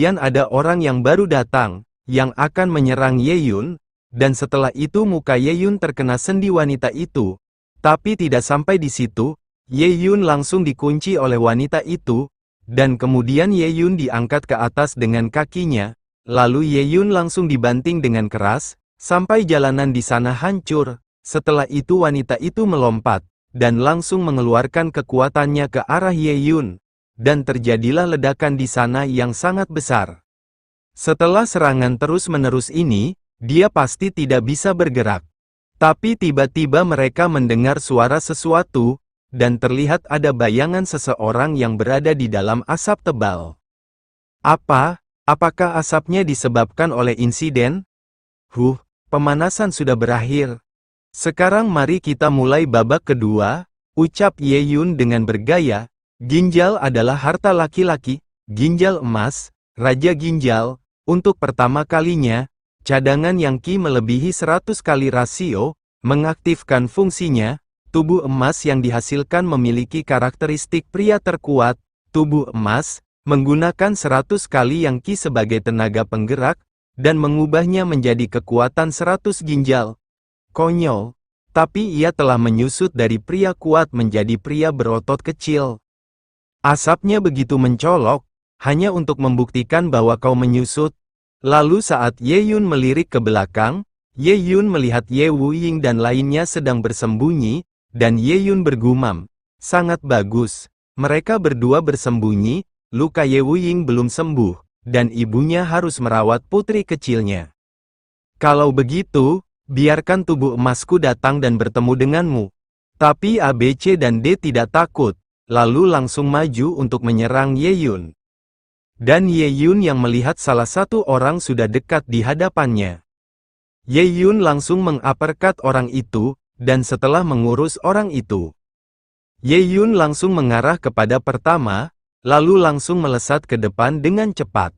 kemudian ada orang yang baru datang, yang akan menyerang Ye Yun, dan setelah itu muka Ye Yun terkena sendi wanita itu. Tapi tidak sampai di situ, Ye Yun langsung dikunci oleh wanita itu, dan kemudian Ye Yun diangkat ke atas dengan kakinya, lalu Ye Yun langsung dibanting dengan keras, sampai jalanan di sana hancur. Setelah itu wanita itu melompat, dan langsung mengeluarkan kekuatannya ke arah Ye Yun, dan terjadilah ledakan di sana yang sangat besar. Setelah serangan terus-menerus ini, dia pasti tidak bisa bergerak. Tapi tiba-tiba mereka mendengar suara sesuatu, dan terlihat ada bayangan seseorang yang berada di dalam asap tebal. Apakah asapnya disebabkan oleh insiden? Pemanasan sudah berakhir. Sekarang mari kita mulai babak kedua, ucap Ye Yun dengan bergaya. Ginjal adalah harta laki-laki, ginjal emas, raja ginjal. Untuk pertama kalinya, cadangan yang Qi melebihi 100 kali rasio, mengaktifkan fungsinya. Tubuh emas yang dihasilkan memiliki karakteristik pria terkuat. Tubuh emas, menggunakan 100 kali yang Qi sebagai tenaga penggerak, dan mengubahnya menjadi kekuatan 100 ginjal. Konyol, tapi ia telah menyusut dari pria kuat menjadi pria berotot kecil. Asapnya begitu mencolok, hanya untuk membuktikan bahwa kau menyusut. Lalu saat Ye Yun melirik ke belakang, Ye Yun melihat Ye Wuying dan lainnya sedang bersembunyi, dan Ye Yun bergumam, sangat bagus, mereka berdua bersembunyi, luka Ye Wuying belum sembuh, dan ibunya harus merawat putri kecilnya. Kalau begitu, biarkan tubuh emasku datang dan bertemu denganmu. Tapi A, B, C dan D tidak takut, lalu langsung maju untuk menyerang Ye Yun. Dan Ye Yun yang melihat salah satu orang sudah dekat di hadapannya. Ye Yun langsung menguppercut orang itu, dan setelah mengurus orang itu, Ye Yun langsung mengarah kepada pertama, lalu langsung melesat ke depan dengan cepat.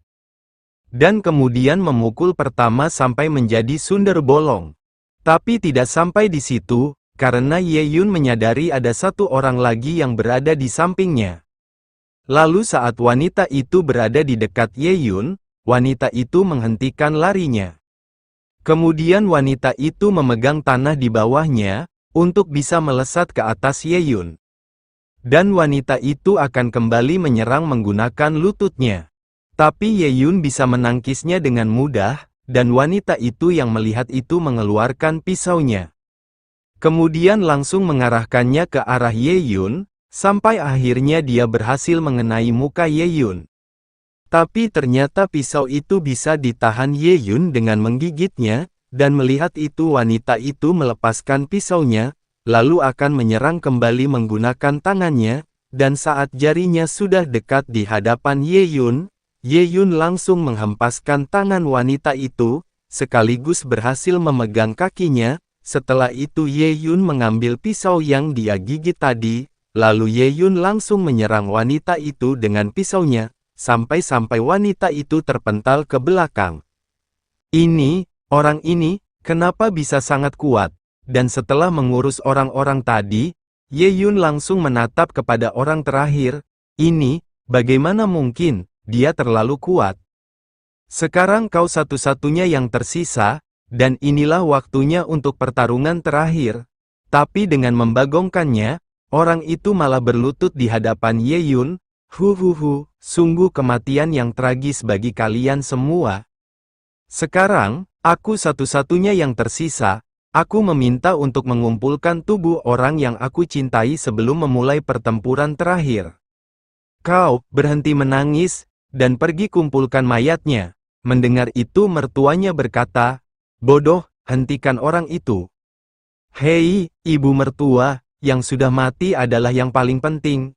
Dan kemudian memukul pertama sampai menjadi sundel bolong. Tapi tidak sampai di situ, karena Ye Yun menyadari ada satu orang lagi yang berada di sampingnya. Lalu saat wanita itu berada di dekat Ye Yun, wanita itu menghentikan larinya. Kemudian wanita itu memegang tanah di bawahnya, untuk bisa melesat ke atas Ye Yun. Dan wanita itu akan kembali menyerang menggunakan lututnya. Tapi Ye Yun bisa menangkisnya dengan mudah, dan wanita itu yang melihat itu mengeluarkan pisaunya. Kemudian langsung mengarahkannya ke arah Ye Yun, sampai akhirnya dia berhasil mengenai muka Ye Yun. Tapi ternyata pisau itu bisa ditahan Ye Yun dengan menggigitnya, dan melihat itu wanita itu melepaskan pisaunya, lalu akan menyerang kembali menggunakan tangannya, dan saat jarinya sudah dekat di hadapan Ye Yun langsung menghempaskan tangan wanita itu, sekaligus berhasil memegang kakinya. Setelah itu Ye Yun mengambil pisau yang dia gigit tadi, lalu Ye Yun langsung menyerang wanita itu dengan pisaunya, sampai-sampai wanita itu terpental ke belakang. Orang ini, kenapa bisa sangat kuat? Dan setelah mengurus orang-orang tadi, Ye Yun langsung menatap kepada orang terakhir. Bagaimana mungkin? Dia terlalu kuat. Sekarang kau satu-satunya yang tersisa, dan inilah waktunya untuk pertarungan terakhir. Tapi dengan membagongkannya, orang itu malah berlutut di hadapan Ye Yun. Sungguh kematian yang tragis bagi kalian semua. Sekarang, aku satu-satunya yang tersisa. Aku meminta untuk mengumpulkan tubuh orang yang aku cintai sebelum memulai pertempuran terakhir. Kau, berhenti menangis, dan pergi kumpulkan mayatnya. Mendengar itu mertuanya berkata, bodoh, hentikan orang itu. Hei, ibu mertua, yang sudah mati adalah yang paling penting.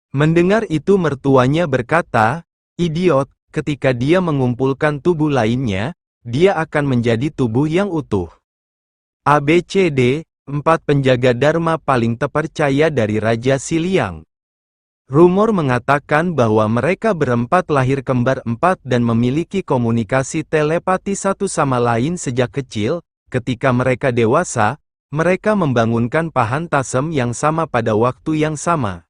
Mendengar itu mertuanya berkata, idiot, ketika dia mengumpulkan tubuh lainnya, dia akan menjadi tubuh yang utuh. ABCD, 4 penjaga Dharma paling terpercaya dari Raja Xiliang. Rumor mengatakan bahwa mereka berempat lahir kembar 4 dan memiliki komunikasi telepati satu sama lain sejak kecil. Ketika mereka dewasa, mereka membangunkan Pahan Tasem yang sama pada waktu yang sama.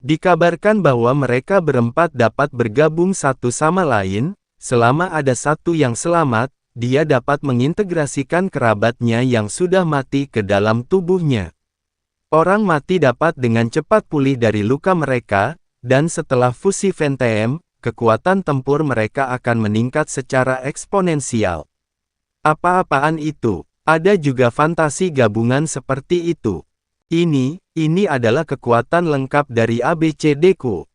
Dikabarkan bahwa mereka berempat dapat bergabung satu sama lain, selama ada satu yang selamat, dia dapat mengintegrasikan kerabatnya yang sudah mati ke dalam tubuhnya. Orang mati dapat dengan cepat pulih dari luka mereka, dan setelah fusi Ventiem, kekuatan tempur mereka akan meningkat secara eksponensial. Apa-apaan itu? Ada juga fantasi gabungan seperti itu. Ini adalah kekuatan lengkap dari ABCD-ku.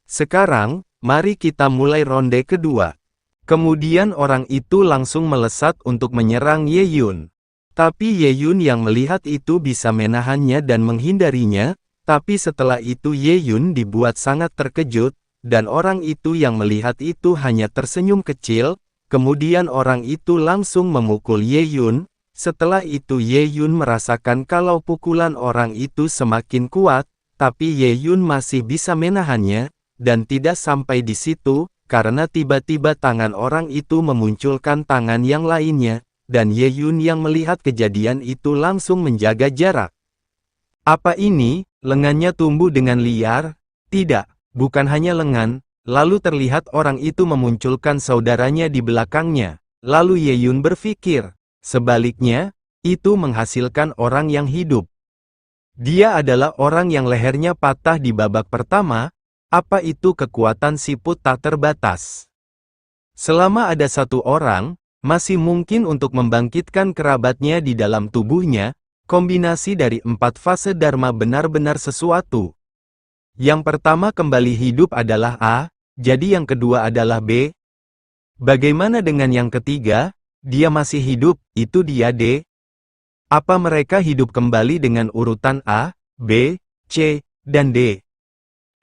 Sekarang, mari kita mulai ronde kedua. Kemudian orang itu langsung melesat untuk menyerang Ye Yun. Tapi Ye Yun yang melihat itu bisa menahannya dan menghindarinya, tapi setelah itu Ye Yun dibuat sangat terkejut, dan orang itu yang melihat itu hanya tersenyum kecil, kemudian orang itu langsung memukul Ye Yun. Setelah itu Ye Yun merasakan kalau pukulan orang itu semakin kuat, tapi Ye Yun masih bisa menahannya, dan tidak sampai di situ, karena tiba-tiba tangan orang itu memunculkan tangan yang lainnya, dan Ye Yun yang melihat kejadian itu langsung menjaga jarak. Apa ini? Lengannya tumbuh dengan liar? Tidak, bukan hanya lengan, lalu terlihat orang itu memunculkan saudaranya di belakangnya. Lalu Ye Yun berpikir, sebaliknya, itu menghasilkan orang yang hidup. Dia adalah orang yang lehernya patah di babak pertama. Apa itu kekuatan siput tak terbatas? Selama ada satu orang, masih mungkin untuk membangkitkan kerabatnya di dalam tubuhnya. Kombinasi dari 4 fase Dharma benar-benar sesuatu. Yang pertama kembali hidup adalah A, jadi yang kedua adalah B. Bagaimana dengan yang ketiga? Dia masih hidup, itu dia D. Apa mereka hidup kembali dengan urutan A, B, C, dan D?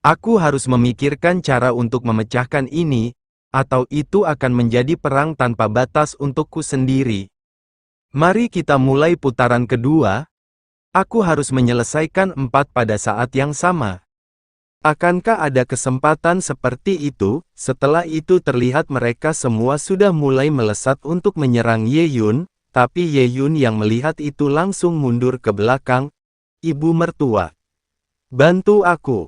Aku harus memikirkan cara untuk memecahkan ini, atau itu akan menjadi perang tanpa batas untukku sendiri. Mari kita mulai putaran kedua. Aku harus menyelesaikan 4 pada saat yang sama. Akankah ada kesempatan seperti itu? Setelah itu terlihat mereka semua sudah mulai melesat untuk menyerang Ye Yun, tapi Ye Yun yang melihat itu langsung mundur ke belakang. Ibu mertua, bantu aku.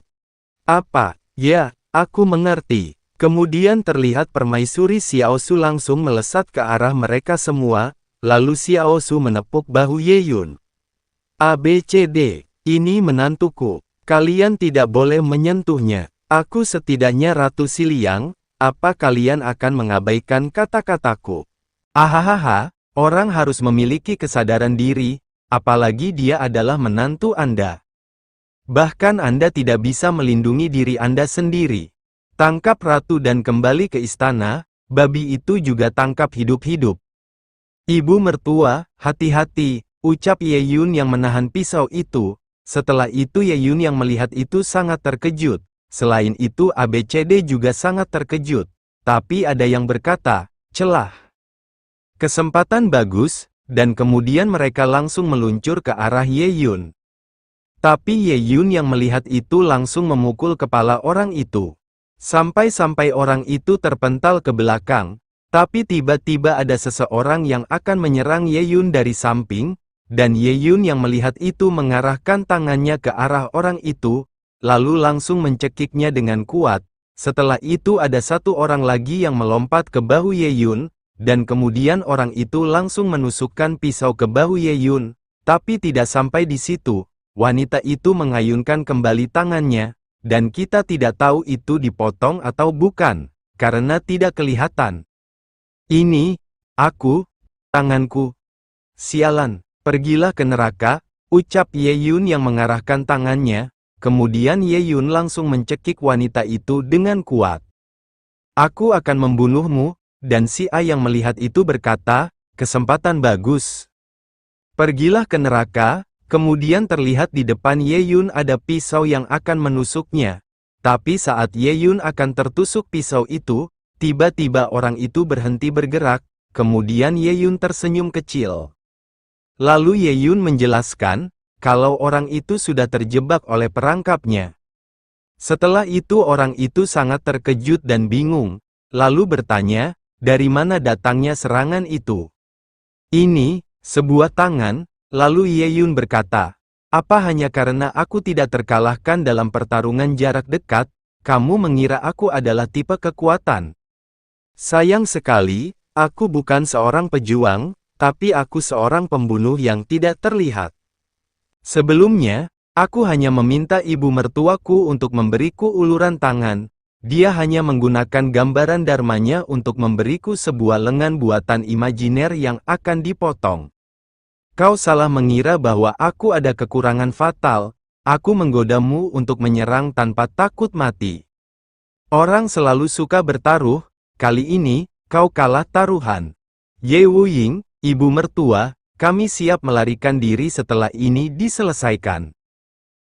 Apa? Ya, aku mengerti. Kemudian terlihat permaisuri Xiao Su langsung melesat ke arah mereka semua, lalu Xiao Su menepuk bahu Ye Yun. ABCD, ini menantuku. Kalian tidak boleh menyentuhnya. Aku setidaknya Ratu Siliang, apa kalian akan mengabaikan kata-kataku? Ahahaha, orang harus memiliki kesadaran diri, apalagi dia adalah menantu Anda. Bahkan Anda tidak bisa melindungi diri Anda sendiri. Tangkap ratu dan kembali ke istana, babi itu juga tangkap hidup-hidup. Ibu mertua, hati-hati, ucap Ye Yun yang menahan pisau itu. Setelah itu Ye Yun yang melihat itu sangat terkejut. Selain itu ABCD juga sangat terkejut. Tapi ada yang berkata, celah. Kesempatan bagus, dan kemudian mereka langsung meluncur ke arah Ye Yun. Tapi Ye Yun yang melihat itu langsung memukul kepala orang itu. Sampai-sampai orang itu terpental ke belakang. Tapi tiba-tiba ada seseorang yang akan menyerang Ye Yun dari samping. Dan Ye Yun yang melihat itu mengarahkan tangannya ke arah orang itu, lalu langsung mencekiknya dengan kuat. Setelah itu ada satu orang lagi yang melompat ke bahu Ye Yun, dan kemudian orang itu langsung menusukkan pisau ke bahu Ye Yun. Tapi tidak sampai di situ, wanita itu mengayunkan kembali tangannya, dan kita tidak tahu itu dipotong atau bukan, karena tidak kelihatan. Ini, tanganku. Sialan. Pergilah ke neraka, ucap Ye Yun yang mengarahkan tangannya, kemudian Ye Yun langsung mencekik wanita itu dengan kuat. Aku akan membunuhmu, dan si A yang melihat itu berkata, kesempatan bagus. Pergilah ke neraka, kemudian terlihat di depan Ye Yun ada pisau yang akan menusuknya. Tapi saat Ye Yun akan tertusuk pisau itu, tiba-tiba orang itu berhenti bergerak, kemudian Ye Yun tersenyum kecil. Lalu Ye Yun menjelaskan, kalau orang itu sudah terjebak oleh perangkapnya. Setelah itu orang itu sangat terkejut dan bingung, lalu bertanya, dari mana datangnya serangan itu? Ini, sebuah tangan, lalu Ye Yun berkata, Apa hanya karena aku tidak terkalahkan dalam pertarungan jarak dekat, kamu mengira aku adalah tipe kekuatan? Sayang sekali, aku bukan seorang pejuang, tapi aku seorang pembunuh yang tidak terlihat. Sebelumnya, aku hanya meminta ibu mertuaku untuk memberiku uluran tangan. Dia hanya menggunakan gambaran dharmanya untuk memberiku sebuah lengan buatan imajiner yang akan dipotong. Kau salah mengira bahwa aku ada kekurangan fatal. Aku menggodamu untuk menyerang tanpa takut mati. Orang selalu suka bertaruh, kali ini, kau kalah taruhan. Ye Wuying, ibu mertua, kami siap melarikan diri setelah ini diselesaikan.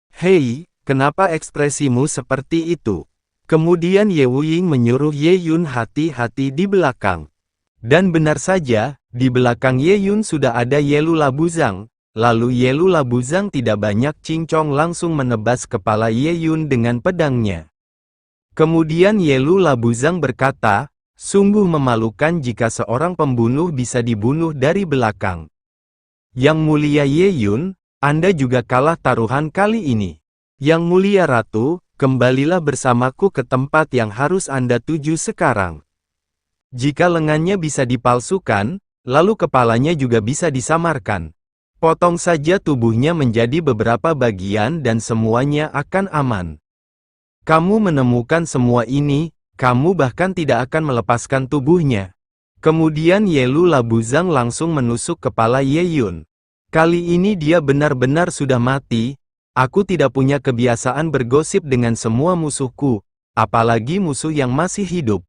Hei, kenapa ekspresimu seperti itu? Kemudian Ye Wuying menyuruh Ye Yun hati-hati di belakang. Dan benar saja, di belakang Ye Yun sudah ada Ye Lu Labuzang. Lalu Ye Lu Labuzang tidak banyak cincong langsung menebas kepala Ye Yun dengan pedangnya. Kemudian Ye Lu Labuzang berkata, sungguh memalukan jika seorang pembunuh bisa dibunuh dari belakang. Yang mulia Ye Yun, Anda juga kalah taruhan kali ini. Yang mulia Ratu, kembalilah bersamaku ke tempat yang harus Anda tuju sekarang. Jika lengannya bisa dipalsukan, lalu kepalanya juga bisa disamarkan. Potong saja tubuhnya menjadi beberapa bagian dan semuanya akan aman. Kamu menemukan semua ini, kamu bahkan tidak akan melepaskan tubuhnya. Kemudian Ye Lu Labuzang langsung menusuk kepala Ye Yun. Kali ini dia benar-benar sudah mati. Aku tidak punya kebiasaan bergosip dengan semua musuhku, apalagi musuh yang masih hidup.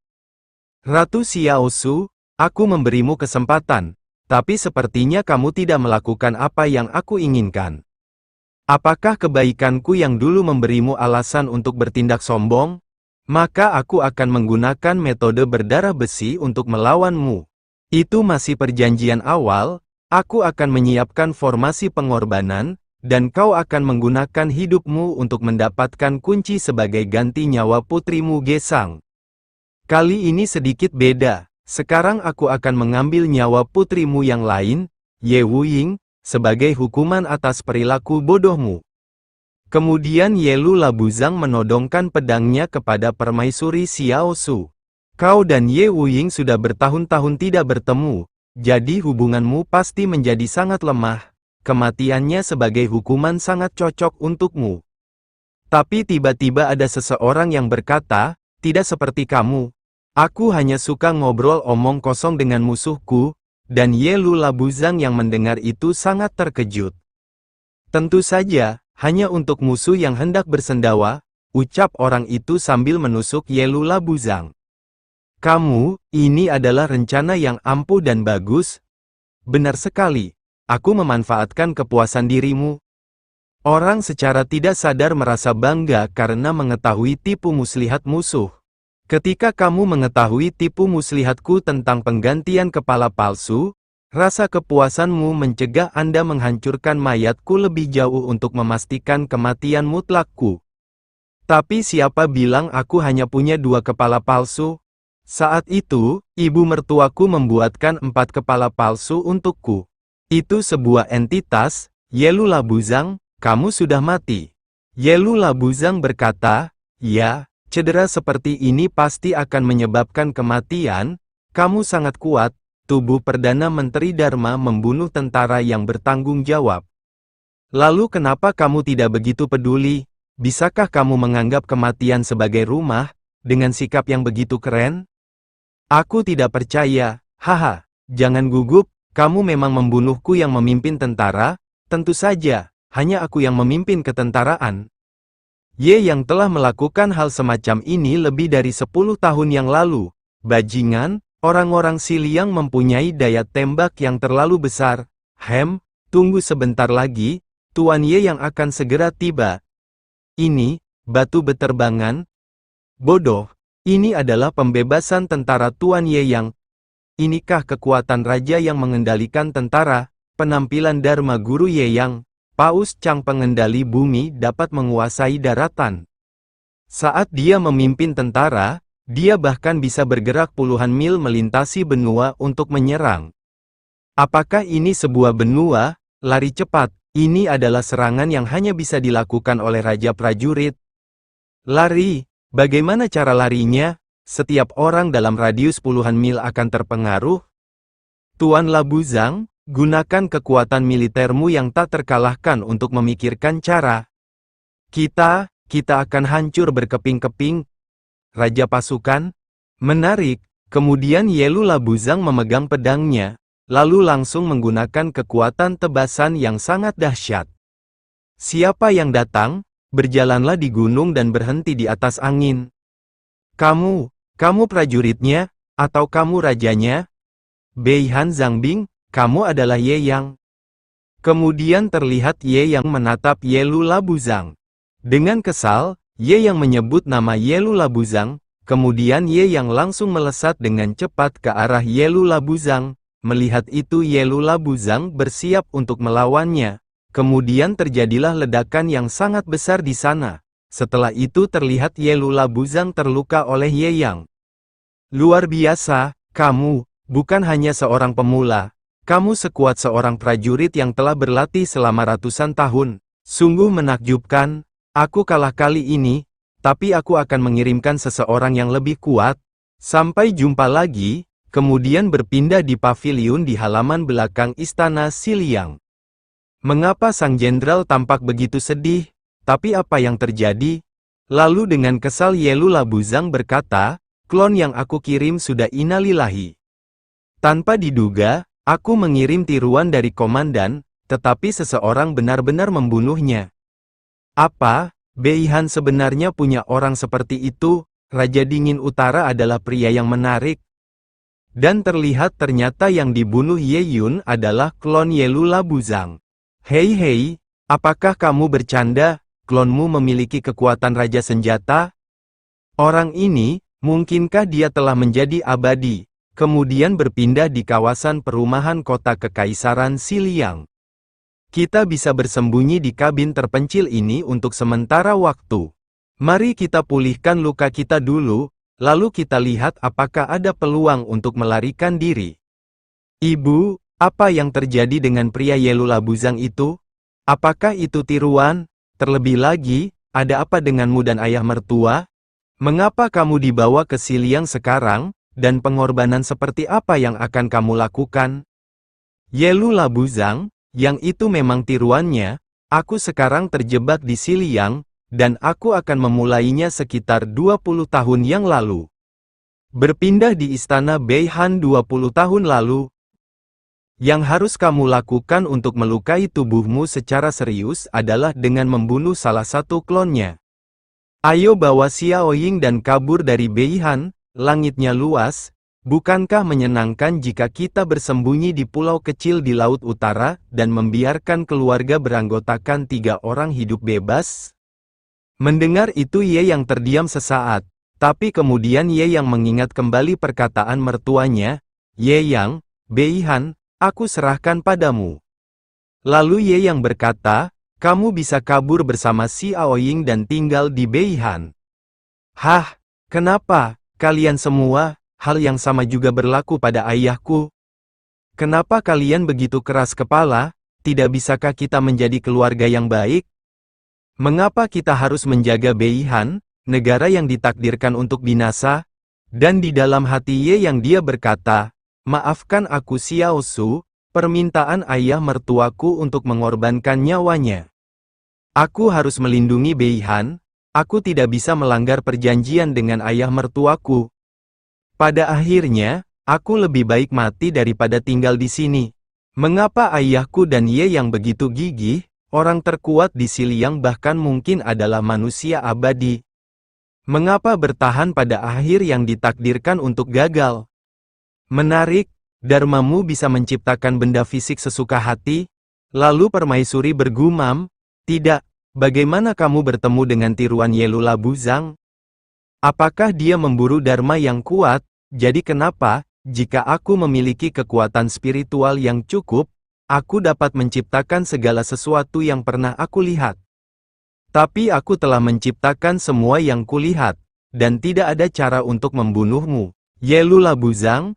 Ratu Xiaosu, aku memberimu kesempatan, tapi sepertinya kamu tidak melakukan apa yang aku inginkan. Apakah kebaikanku yang dulu memberimu alasan untuk bertindak sombong? Maka aku akan menggunakan metode berdarah besi untuk melawanmu. Itu masih perjanjian awal, aku akan menyiapkan formasi pengorbanan, dan kau akan menggunakan hidupmu untuk mendapatkan kunci sebagai ganti nyawa putrimu Gesang. Kali ini sedikit beda, sekarang aku akan mengambil nyawa putrimu yang lain, Ye Wuying, sebagai hukuman atas perilaku bodohmu. Kemudian Ye Lu Labuzang menodongkan pedangnya kepada permaisuri Xiaosu. Kau dan Ye Wuying sudah bertahun-tahun tidak bertemu, jadi hubunganmu pasti menjadi sangat lemah. Kematiannya sebagai hukuman sangat cocok untukmu. Tapi tiba-tiba ada seseorang yang berkata, tidak seperti kamu. Aku hanya suka ngobrol omong kosong dengan musuhku, dan Ye Lu Labuzang yang mendengar itu sangat terkejut. Tentu saja, hanya untuk musuh yang hendak bersendawa, ucap orang itu sambil menusuk Ye Lu Labuzang. Kamu, ini adalah rencana yang ampuh dan bagus. Benar sekali. Aku memanfaatkan kepuasan dirimu. Orang secara tidak sadar merasa bangga karena mengetahui tipu muslihat musuh. Ketika kamu mengetahui tipu muslihatku tentang penggantian kepala palsu, rasa kepuasanmu mencegah Anda menghancurkan mayatku lebih jauh untuk memastikan kematian mutlakku. Tapi siapa bilang aku hanya punya 2 kepala palsu? Saat itu, ibu mertuaku membuatkan 4 kepala palsu untukku. Itu sebuah entitas. Ye Lu Labuzang, kamu sudah mati. Ye Lu Labuzang berkata, ya, cedera seperti ini pasti akan menyebabkan kematian. Kamu sangat kuat. Tubuh Perdana Menteri Dharma membunuh tentara yang bertanggung jawab. Lalu kenapa kamu tidak begitu peduli? Bisakah kamu menganggap kematian sebagai rumah, dengan sikap yang begitu keren? Aku tidak percaya, haha, jangan gugup. Kamu memang membunuhku yang memimpin tentara, tentu saja, hanya aku yang memimpin ketentaraan. Ye yang telah melakukan hal semacam ini lebih dari 10 tahun yang lalu. Bajingan, orang-orang Siliang mempunyai daya tembak yang terlalu besar. Tunggu sebentar lagi, Tuan Ye yang akan segera tiba. Ini, batu beterbangan. Bodoh, ini adalah pembebasan tentara Tuan Ye yang... Inikah kekuatan raja yang mengendalikan tentara? Penampilan Dharma Guru Ye Yang, Paus Chang pengendali bumi dapat menguasai daratan. Saat dia memimpin tentara, dia bahkan bisa bergerak puluhan mil melintasi benua untuk menyerang. Apakah ini sebuah benua? Lari cepat, Ini adalah serangan yang hanya bisa dilakukan oleh Raja Prajurit. Lari, bagaimana cara larinya? Setiap orang dalam radius puluhan mil akan terpengaruh. Tuan Labuzang, gunakan kekuatan militermu yang tak terkalahkan untuk memikirkan cara. Kita akan hancur berkeping-keping. Raja pasukan, menarik, kemudian Yelu Labuzang memegang pedangnya, lalu langsung menggunakan kekuatan tebasan yang sangat dahsyat. Siapa yang datang? Berjalanlah di gunung dan berhenti di atas angin. Kamu prajuritnya, atau kamu rajanya? Beihan Zangbing, kamu adalah Ye Yang. Kemudian terlihat Ye Yang menatap Yelu Labuzang. Dengan kesal, Ye Yang menyebut nama Yelu Labuzang, kemudian Ye Yang langsung melesat dengan cepat ke arah Yelu Labuzang. Melihat itu Yelu Labuzang bersiap untuk melawannya. Kemudian terjadilah ledakan yang sangat besar di sana. Setelah itu terlihat Yelu Labuzang terluka oleh Ye Yang. Luar biasa, kamu bukan hanya seorang pemula. Kamu sekuat seorang prajurit yang telah berlatih selama ratusan tahun. Sungguh menakjubkan. Aku kalah kali ini, tapi aku akan mengirimkan seseorang yang lebih kuat. Sampai jumpa lagi. Kemudian berpindah di paviliun di halaman belakang istana Xiliang. Mengapa sang jenderal tampak begitu sedih? Tapi apa yang terjadi? Lalu dengan kesal Yelu Labuzang berkata, klon yang aku kirim sudah innalillahi. Tanpa diduga, aku mengirim tiruan dari komandan, tetapi seseorang benar-benar membunuhnya. Apa? Beihan sebenarnya punya orang seperti itu? Raja Dingin Utara adalah pria yang menarik. Dan terlihat ternyata yang dibunuh Ye Yun adalah klon Yelu Labuzang. Hei, apakah kamu bercanda? Klonmu memiliki kekuatan Raja Senjata? Orang ini, mungkinkah dia telah menjadi abadi, kemudian berpindah di kawasan perumahan kota Kekaisaran Xiliang? Kita bisa bersembunyi di kabin terpencil ini untuk sementara waktu. Mari kita pulihkan luka kita dulu, lalu kita lihat apakah ada peluang untuk melarikan diri. Ibu, apa yang terjadi dengan pria Yelu Labuzang itu? Apakah itu tiruan? Terlebih lagi, ada apa denganmu dan ayah mertua? Mengapa kamu dibawa ke Xiliang sekarang, dan pengorbanan seperti apa yang akan kamu lakukan? Yelu Labuzang, yang itu memang tiruannya, aku sekarang terjebak di Xiliang, dan aku akan memulainya sekitar 20 tahun yang lalu. Berpindah di istana Beihan 20 tahun lalu. Yang harus kamu lakukan untuk melukai tubuhmu secara serius adalah dengan membunuh salah satu klonnya. Ayo bawa Xiaoying dan kabur dari Beihan, langitnya luas. Bukankah menyenangkan jika kita bersembunyi di pulau kecil di Laut Utara, dan membiarkan keluarga beranggotakan 3 orang hidup bebas? Mendengar itu Ye Yang terdiam sesaat, tapi kemudian Ye Yang mengingat kembali perkataan mertuanya, Ye Yang, Beihan, aku serahkan padamu. Lalu Ye Yang berkata, kamu bisa kabur bersama Xiaoying dan tinggal di Beihan. Hah, kenapa, kalian semua, hal yang sama juga berlaku pada ayahku. Kenapa kalian begitu keras kepala? Tidak bisakah kita menjadi keluarga yang baik? Mengapa kita harus menjaga Beihan, negara yang ditakdirkan untuk binasa? Dan di dalam hati Ye Yang dia berkata, maafkan aku Xiao Su, permintaan ayah mertuaku untuk mengorbankan nyawanya. Aku harus melindungi Beihan, aku tidak bisa melanggar perjanjian dengan ayah mertuaku. Pada akhirnya, aku lebih baik mati daripada tinggal di sini. Mengapa ayahku dan Ye Yang begitu gigih? Orang terkuat di Xiliang bahkan mungkin adalah manusia abadi. Mengapa bertahan pada akhir yang ditakdirkan untuk gagal? Menarik, Dharmamu bisa menciptakan benda fisik sesuka hati? Lalu Permaisuri bergumam, tidak, bagaimana kamu bertemu dengan tiruan Yelu Labuzang? Apakah dia memburu Dharma yang kuat? Jadi kenapa, jika aku memiliki kekuatan spiritual yang cukup, aku dapat menciptakan segala sesuatu yang pernah aku lihat. Tapi aku telah menciptakan semua yang kulihat, dan tidak ada cara untuk membunuhmu. Yelu Labuzang?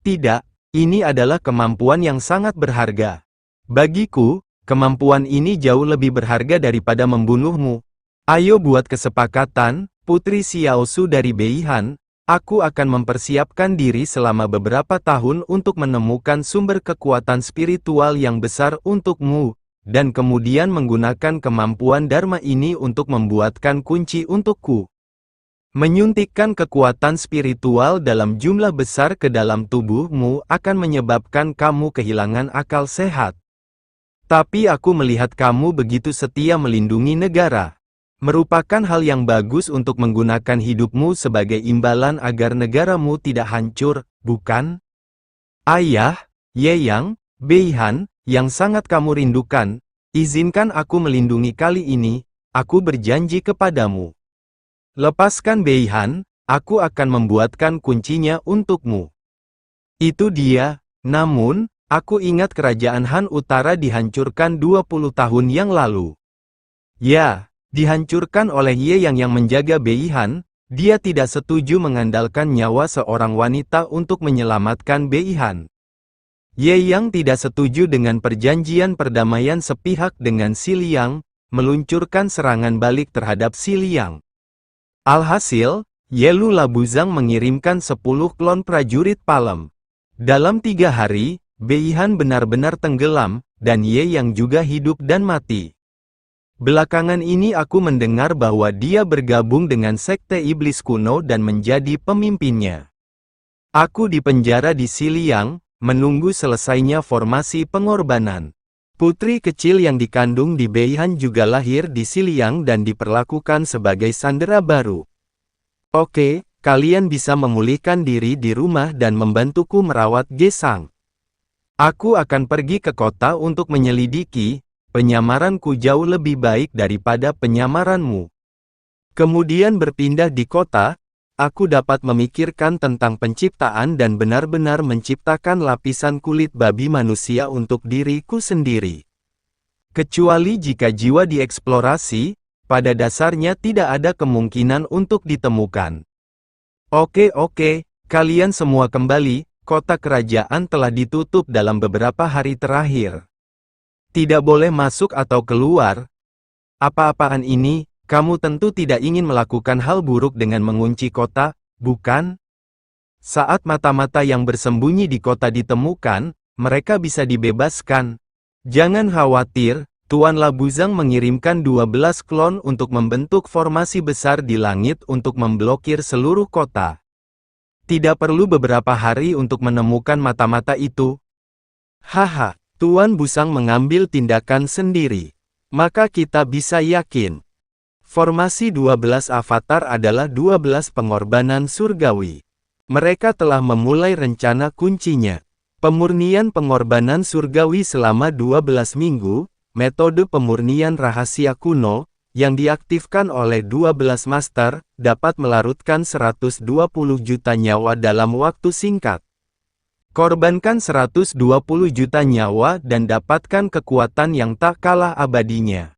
Tidak, ini adalah kemampuan yang sangat berharga. Bagiku, Kemampuan ini jauh lebih berharga daripada membunuhmu. Ayo buat kesepakatan, Putri Xiaosu dari Beihan. Aku akan mempersiapkan diri selama beberapa tahun untuk menemukan sumber kekuatan spiritual yang besar untukmu, dan kemudian menggunakan kemampuan Dharma ini untuk membuatkan kunci untukku. Menyuntikkan kekuatan spiritual dalam jumlah besar ke dalam tubuhmu akan menyebabkan kamu kehilangan akal sehat. Tapi aku melihat kamu begitu setia melindungi negara. Merupakan hal yang bagus untuk menggunakan hidupmu sebagai imbalan agar negaramu tidak hancur, bukan? Ayah, Yeyang, Beihan, yang sangat kamu rindukan, izinkan aku melindungi kali ini, aku berjanji kepadamu. Lepaskan Beihan, aku akan membuatkan kuncinya untukmu. Itu dia, namun, aku ingat kerajaan Han Utara dihancurkan 20 tahun yang lalu. Ya. Dihancurkan oleh Ye yang menjaga Beihan, dia tidak setuju mengandalkan nyawa seorang wanita untuk menyelamatkan Beihan. Ye yang tidak setuju dengan perjanjian perdamaian sepihak dengan Si Liang, meluncurkan serangan balik terhadap Si Liang. Alhasil, Ye Lu Labuzang mengirimkan 10 klon prajurit Palem. Dalam 3 hari, Beihan benar-benar tenggelam, dan Ye yang juga hidup dan mati. Belakangan ini aku mendengar bahwa dia bergabung dengan Sekte Iblis Kuno dan menjadi pemimpinnya. Aku dipenjara di Si Liang, menunggu selesainya formasi pengorbanan. Putri kecil yang dikandung di Beihan juga lahir di Si Liang dan diperlakukan sebagai sandera baru. Oke, kalian bisa memulihkan diri di rumah dan membantuku merawat Gesang. Aku akan pergi ke kota untuk menyelidiki. Penyamaranku jauh lebih baik daripada penyamaranmu. Kemudian berpindah di kota, aku dapat memikirkan tentang penciptaan dan benar-benar menciptakan lapisan kulit babi manusia untuk diriku sendiri. Kecuali jika jiwa dieksplorasi, pada dasarnya tidak ada kemungkinan untuk ditemukan. Oke, kalian semua kembali, kota kerajaan telah ditutup dalam beberapa hari terakhir. Tidak boleh masuk atau keluar. Apa-apaan ini, kamu tentu tidak ingin melakukan hal buruk dengan mengunci kota, bukan? Saat mata-mata yang bersembunyi di kota ditemukan, mereka bisa dibebaskan. Jangan khawatir, Tuan Labuzang mengirimkan 12 klon untuk membentuk formasi besar di langit untuk memblokir seluruh kota. Tidak perlu beberapa hari untuk menemukan mata-mata itu. Haha. Tuan Busang mengambil tindakan sendiri. Maka kita bisa yakin. Formasi 12 avatar adalah 12 pengorbanan surgawi. Mereka telah memulai rencana kuncinya. Pemurnian pengorbanan surgawi selama 12 minggu, metode pemurnian rahasia kuno, yang diaktifkan oleh 12 master, dapat melarutkan 120 juta nyawa dalam waktu singkat. Korbankan 120 juta nyawa dan dapatkan kekuatan yang tak kalah abadinya.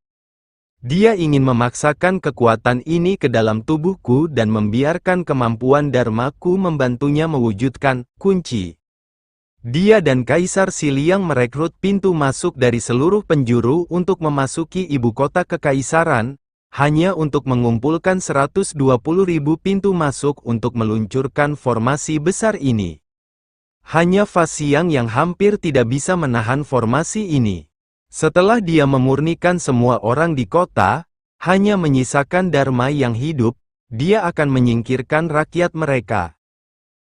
Dia ingin memaksakan kekuatan ini ke dalam tubuhku dan membiarkan kemampuan Dharmaku membantunya mewujudkan kunci. Dia dan Kaisar Si Liang merekrut pintu masuk dari seluruh penjuru untuk memasuki ibu kota kekaisaran, hanya untuk mengumpulkan 120.000 pintu masuk untuk meluncurkan formasi besar ini. Hanya Fa Xiang yang hampir tidak bisa menahan formasi ini. Setelah dia memurnikan semua orang di kota, hanya menyisakan Dharma yang hidup, dia akan menyingkirkan rakyat mereka.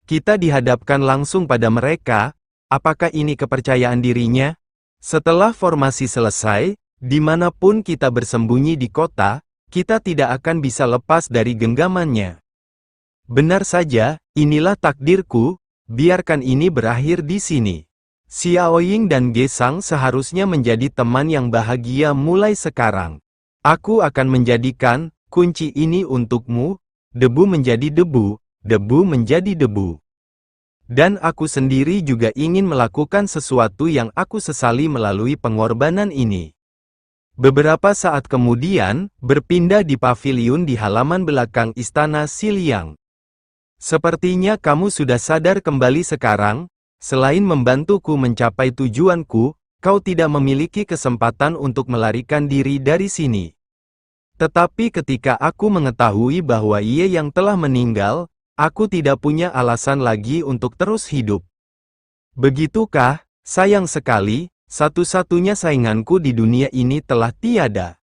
Kita dihadapkan langsung pada mereka, apakah ini kepercayaan dirinya? Setelah formasi selesai, dimanapun kita bersembunyi di kota, kita tidak akan bisa lepas dari genggamannya. Benar saja, inilah takdirku. Biarkan ini berakhir di sini. Xiaoying dan Gesang seharusnya menjadi teman yang bahagia mulai sekarang. Aku akan menjadikan kunci ini untukmu, debu menjadi debu, debu menjadi debu. Dan aku sendiri juga ingin melakukan sesuatu yang aku sesali melalui pengorbanan ini. Beberapa saat kemudian, berpindah di paviliun di halaman belakang istana Si Liang. Sepertinya kamu sudah sadar kembali sekarang, selain membantuku mencapai tujuanku, kau tidak memiliki kesempatan untuk melarikan diri dari sini. Tetapi ketika aku mengetahui bahwa Ye yang telah meninggal, aku tidak punya alasan lagi untuk terus hidup. Begitukah? Sayang sekali, satu-satunya sainganku di dunia ini telah tiada.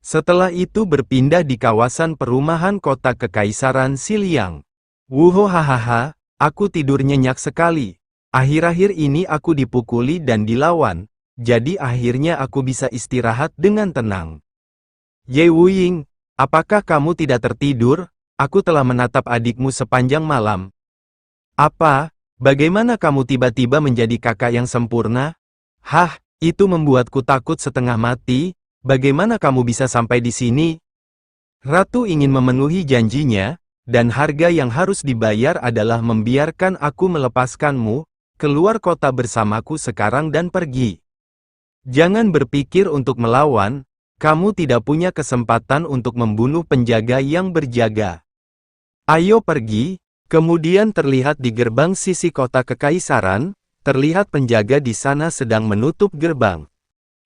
Setelah itu berpindah di kawasan perumahan kota Kekaisaran Xiliang. Wuhohahaha, aku tidur nyenyak sekali. Akhir-akhir ini aku dipukuli dan dilawan, jadi akhirnya aku bisa istirahat dengan tenang. Ye Wuying, apakah kamu tidak tertidur? Aku telah menatap adikmu sepanjang malam. Apa? Bagaimana kamu tiba-tiba menjadi kakak yang sempurna? Hah, itu membuatku takut setengah mati. Bagaimana kamu bisa sampai di sini? Ratu ingin memenuhi janjinya, dan harga yang harus dibayar adalah membiarkan aku melepaskanmu, keluar kota bersamaku sekarang dan pergi. Jangan berpikir untuk melawan, kamu tidak punya kesempatan untuk membunuh penjaga yang berjaga. Ayo pergi. Kemudian terlihat di gerbang sisi kota Kekaisaran, terlihat penjaga di sana sedang menutup gerbang.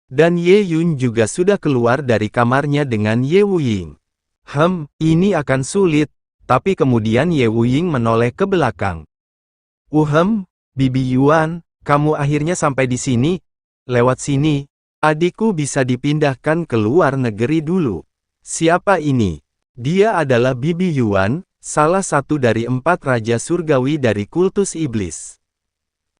Dan Ye Yun juga sudah keluar dari kamarnya dengan Ye Wuying. Ini akan sulit, tapi kemudian Ye Wuying menoleh ke belakang. Bibi Yuan, kamu akhirnya sampai di sini? Lewat sini. Adikku bisa dipindahkan ke luar negeri dulu. Siapa ini? Dia adalah Bibi Yuan, salah satu dari 4 raja surgawi dari kultus iblis.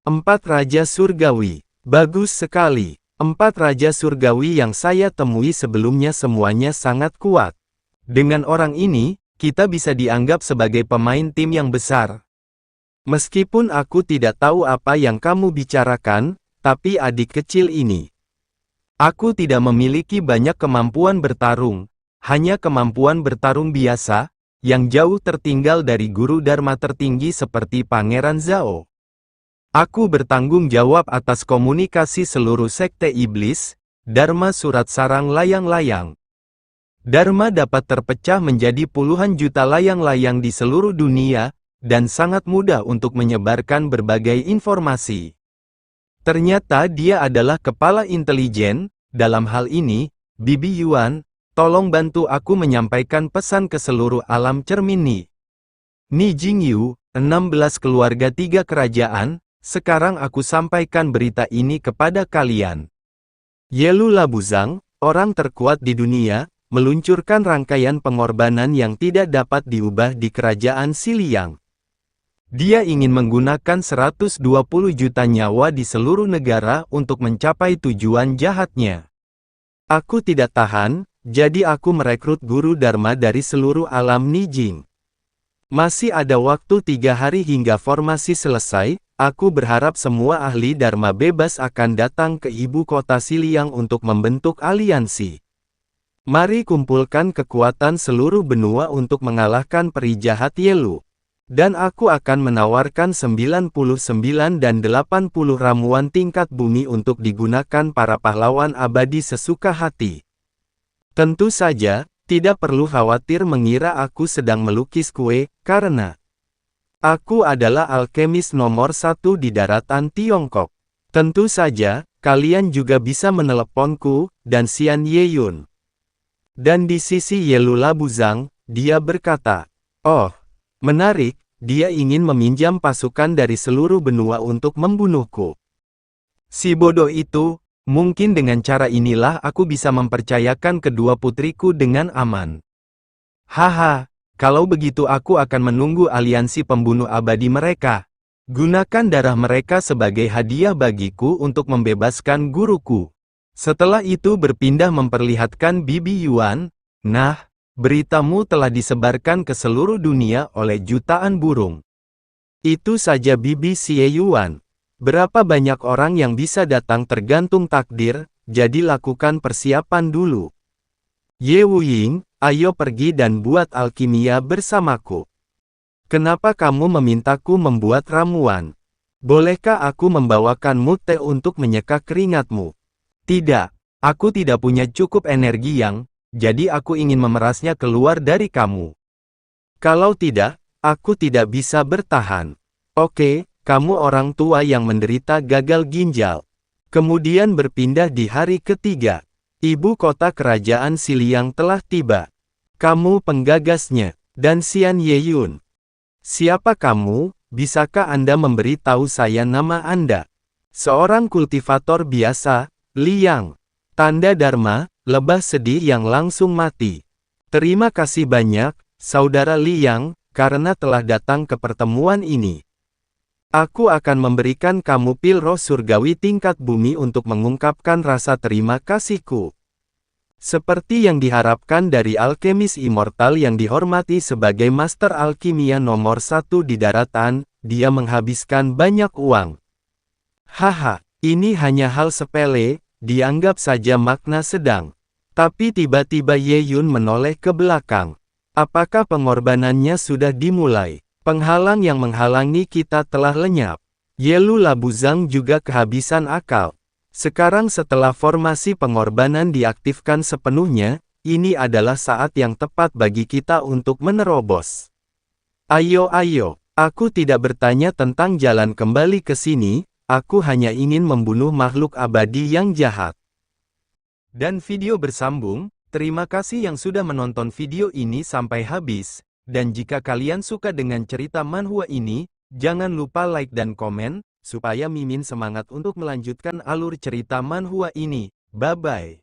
4 raja surgawi. Bagus sekali. 4 raja surgawi yang saya temui sebelumnya semuanya sangat kuat. Dengan orang ini, kita bisa dianggap sebagai pemain tim yang besar. Meskipun aku tidak tahu apa yang kamu bicarakan, tapi adik kecil ini. Aku tidak memiliki banyak kemampuan bertarung, hanya kemampuan bertarung biasa, yang jauh tertinggal dari guru Dharma tertinggi seperti Pangeran Zhao. Aku bertanggung jawab atas komunikasi seluruh sekte iblis, Dharma surat sarang layang-layang. Dharma dapat terpecah menjadi puluhan juta layang-layang di seluruh dunia, dan sangat mudah untuk menyebarkan berbagai informasi. Ternyata dia adalah kepala intelijen, dalam hal ini, Bibi Yuan, tolong bantu aku menyampaikan pesan ke seluruh alam cermin Ni Jingyu, 16 keluarga 3 kerajaan, sekarang aku sampaikan berita ini kepada kalian. Yelu Labuzang, orang terkuat di dunia, meluncurkan rangkaian pengorbanan yang tidak dapat diubah di kerajaan Xiliang. Dia ingin menggunakan 120 juta nyawa di seluruh negara untuk mencapai tujuan jahatnya. Aku tidak tahan, jadi aku merekrut guru Dharma dari seluruh alam Nijing. Masih ada waktu 3 hari hingga formasi selesai, aku berharap semua ahli Dharma bebas akan datang ke ibu kota Xiliang untuk membentuk aliansi. Mari kumpulkan kekuatan seluruh benua untuk mengalahkan peri jahat Yelu. Dan aku akan menawarkan 99 dan 80 ramuan tingkat bumi untuk digunakan para pahlawan abadi sesuka hati. Tentu saja, tidak perlu khawatir mengira aku sedang melukis kue, karena aku adalah alkemis nomor 1 di daratan Tiongkok. Tentu saja, kalian juga bisa meneleponku, dan Xian Yeyun. Dan di sisi Yelu Labuzang, dia berkata, "Oh, menarik, dia ingin meminjam pasukan dari seluruh benua untuk membunuhku. Si bodoh itu, mungkin dengan cara inilah aku bisa mempercayakan kedua putriku dengan aman. Haha, kalau begitu aku akan menunggu aliansi pembunuh abadi mereka. Gunakan darah mereka sebagai hadiah bagiku untuk membebaskan guruku." Setelah itu berpindah memperlihatkan Bibi Yuan, "Nah, beritamu telah disebarkan ke seluruh dunia oleh jutaan burung." Itu saja Bibi Xie Yuan. Berapa banyak orang yang bisa datang tergantung takdir, jadi lakukan persiapan dulu. Ye Wuying, ayo pergi dan buat alkimia bersamaku. Kenapa kamu memintaku membuat ramuan? Bolehkah aku membawakanmu teh untuk menyeka keringatmu? Tidak, aku tidak punya cukup energi yang, jadi aku ingin memerasnya keluar dari kamu. Kalau tidak, aku tidak bisa bertahan. Oke, kamu orang tua yang menderita gagal ginjal. Kemudian berpindah di hari ketiga. Ibu kota kerajaan Xiliang telah tiba. Kamu penggagasnya, dan Xian Yeyun. Siapa kamu? Bisakah Anda memberi tahu saya nama Anda? Seorang kultivator biasa, Liang. Tanda Dharma, lebah sedih yang langsung mati. Terima kasih banyak, Saudara Liang, karena telah datang ke pertemuan ini. Aku akan memberikan kamu pil roh surgawi tingkat bumi untuk mengungkapkan rasa terima kasihku. Seperti yang diharapkan dari alkemis immortal yang dihormati sebagai master alkimia nomor 1 di daratan, dia menghabiskan banyak uang. Haha, ini hanya hal sepele, dianggap saja makna sedang. Tapi tiba-tiba Ye Yun menoleh ke belakang. Apakah pengorbanannya sudah dimulai? Penghalang yang menghalangi kita telah lenyap. Yelu Labuzang juga kehabisan akal. Sekarang setelah formasi pengorbanan diaktifkan sepenuhnya, ini adalah saat yang tepat bagi kita untuk menerobos. Ayo, aku tidak bertanya tentang jalan kembali ke sini, aku hanya ingin membunuh makhluk abadi yang jahat. Dan video bersambung, terima kasih yang sudah menonton video ini sampai habis. Dan jika kalian suka dengan cerita manhwa ini, jangan lupa like dan komen, supaya Mimin semangat untuk melanjutkan alur cerita manhwa ini. Bye-bye.